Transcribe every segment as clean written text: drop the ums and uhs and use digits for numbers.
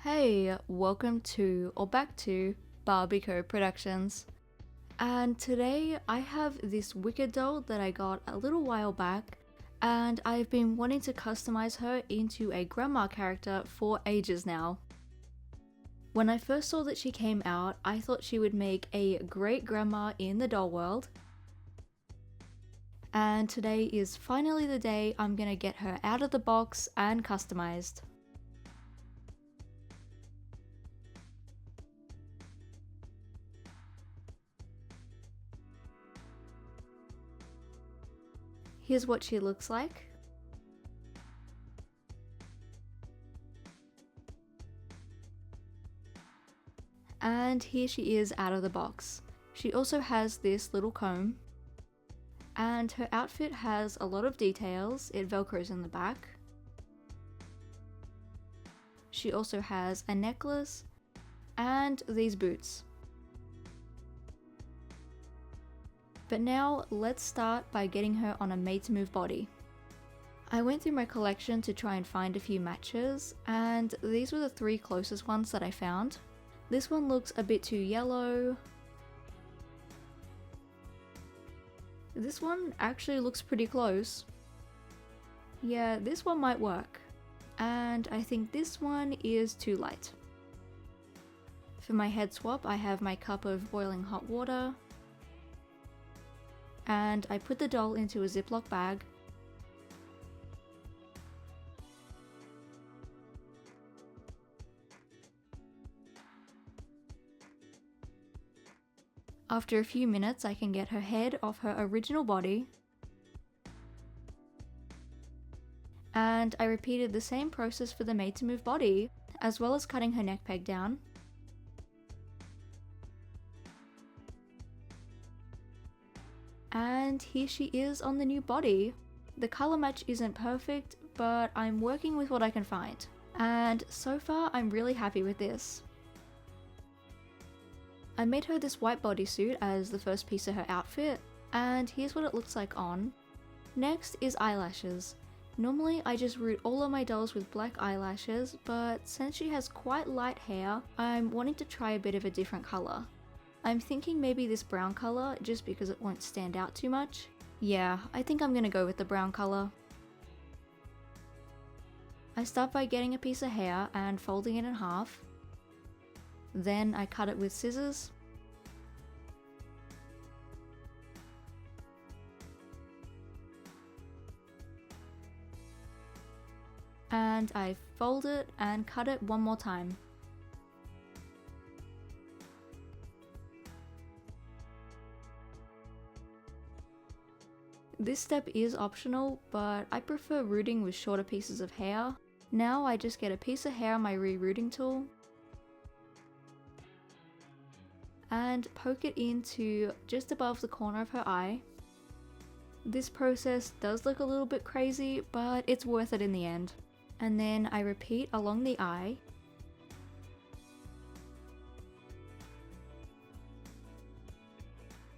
Hey, welcome to or back to BarbieCoProductions. And today I have this wicked doll that I got a little while back, and I've been wanting to customize her into a grandma character for ages now. When I first saw that she came out, I thought she would make a great grandma in the doll world. And today is finally the day I'm gonna get her out of the box and customized. Here's what she looks like. And here she is out of the box. She also has this little comb. And her outfit has a lot of details. It velcros in the back. She also has a necklace and these boots. But now let's start by getting her on a made-to-move body. I went through my collection to try and find a few matches, and these were the three closest ones that I found. This one looks a bit too yellow. This one actually looks pretty close. Yeah, this one might work. And I think this one is too light. For my head swap, I have my cup of boiling hot water. And I put the doll into a Ziploc bag. After a few minutes, I can get her head off her original body. And I repeated the same process for the made-to-move body, as well as cutting her neck peg down. And here she is on the new body. The color match isn't perfect, but I'm working with what I can find. And so far, I'm really happy with this. I made her this white bodysuit as the first piece of her outfit, and here's what it looks like on. Next is eyelashes. Normally I just root all of my dolls with black eyelashes, but since she has quite light hair, I'm wanting to try a bit of a different color. I'm thinking maybe this brown color, just because it won't stand out too much. Yeah, I think I'm gonna go with the brown color. I start by getting a piece of hair and folding it in half. Then I cut it with scissors. And I fold it and cut it one more time. This step is optional, but I prefer rooting with shorter pieces of hair. Now I just get a piece of hair on my rerooting tool and poke it into just above the corner of her eye. This process does look a little bit crazy, but it's worth it in the end. And then I repeat along the eye.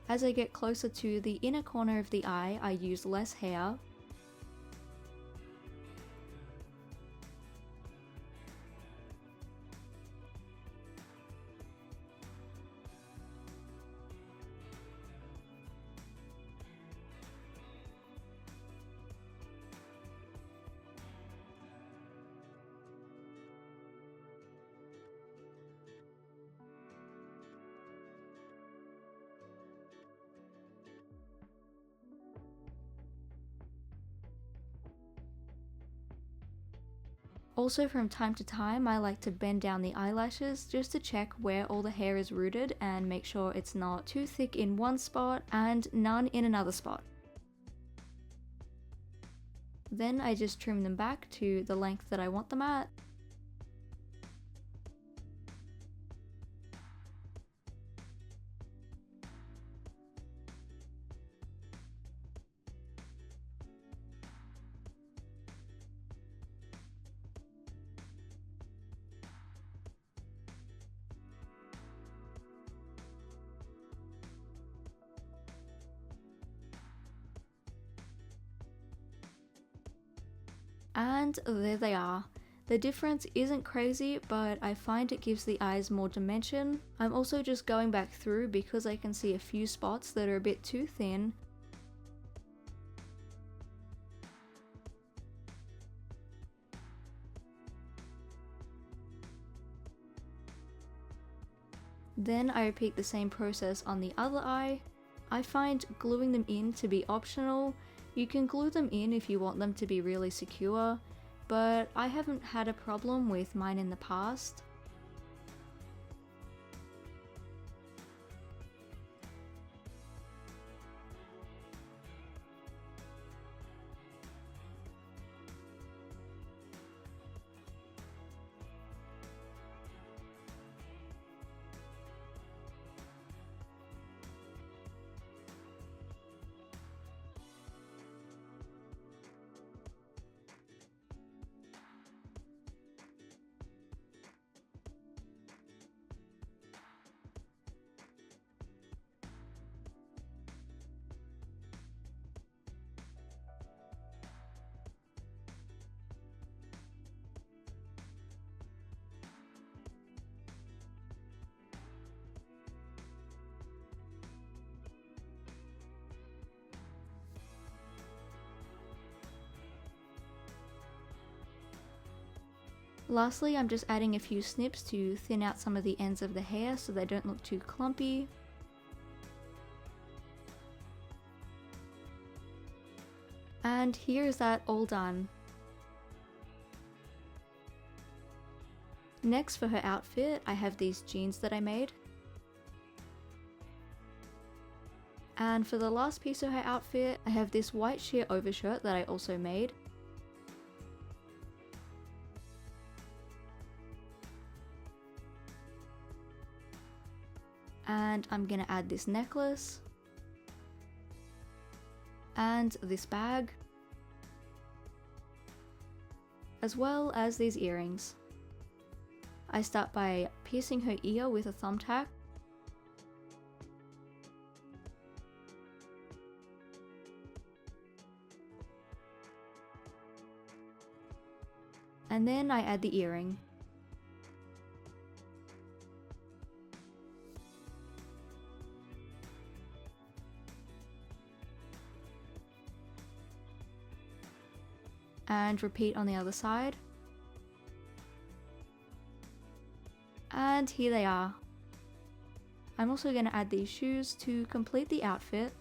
As I get closer to the inner corner of the eye, I use less hair. Also, from time to time, I like to bend down the eyelashes just to check where all the hair is rooted and make sure it's not too thick in one spot and none in another spot. Then I just trim them back to the length that I want them at. And there they are. The difference isn't crazy, but I find it gives the eyes more dimension. I'm also just going back through because I can see a few spots that are a bit too thin. Then I repeat the same process on the other eye. I find gluing them in to be optional. You can glue them in if you want them to be really secure, but I haven't had a problem with mine in the past. Lastly, I'm just adding a few snips to thin out some of the ends of the hair so they don't look too clumpy. And here's that all done. Next, for her outfit, I have these jeans that I made. And for the last piece of her outfit, I have this white sheer overshirt that I also made. And I'm gonna add this necklace and this bag, as well as these earrings. I start by piercing her ear with a thumbtack, and then I add the earring. And repeat on the other side. And here they are. I'm also going to add these shoes to complete the outfit.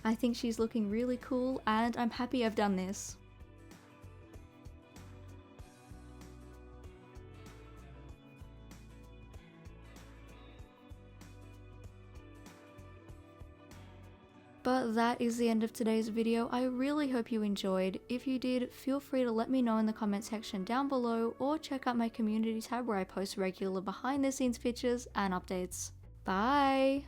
I think she's looking really cool and I'm happy I've done this. But that is the end of today's video. I really hope you enjoyed. If you did, feel free to let me know in the comment section down below or check out my community tab where I post regular behind the scenes pictures and updates. Bye!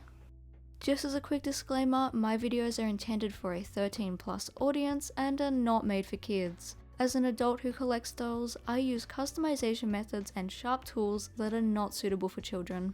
Just as a quick disclaimer, my videos are intended for a 13+ audience and are not made for kids. As an adult who collects dolls, I use customization methods and sharp tools that are not suitable for children.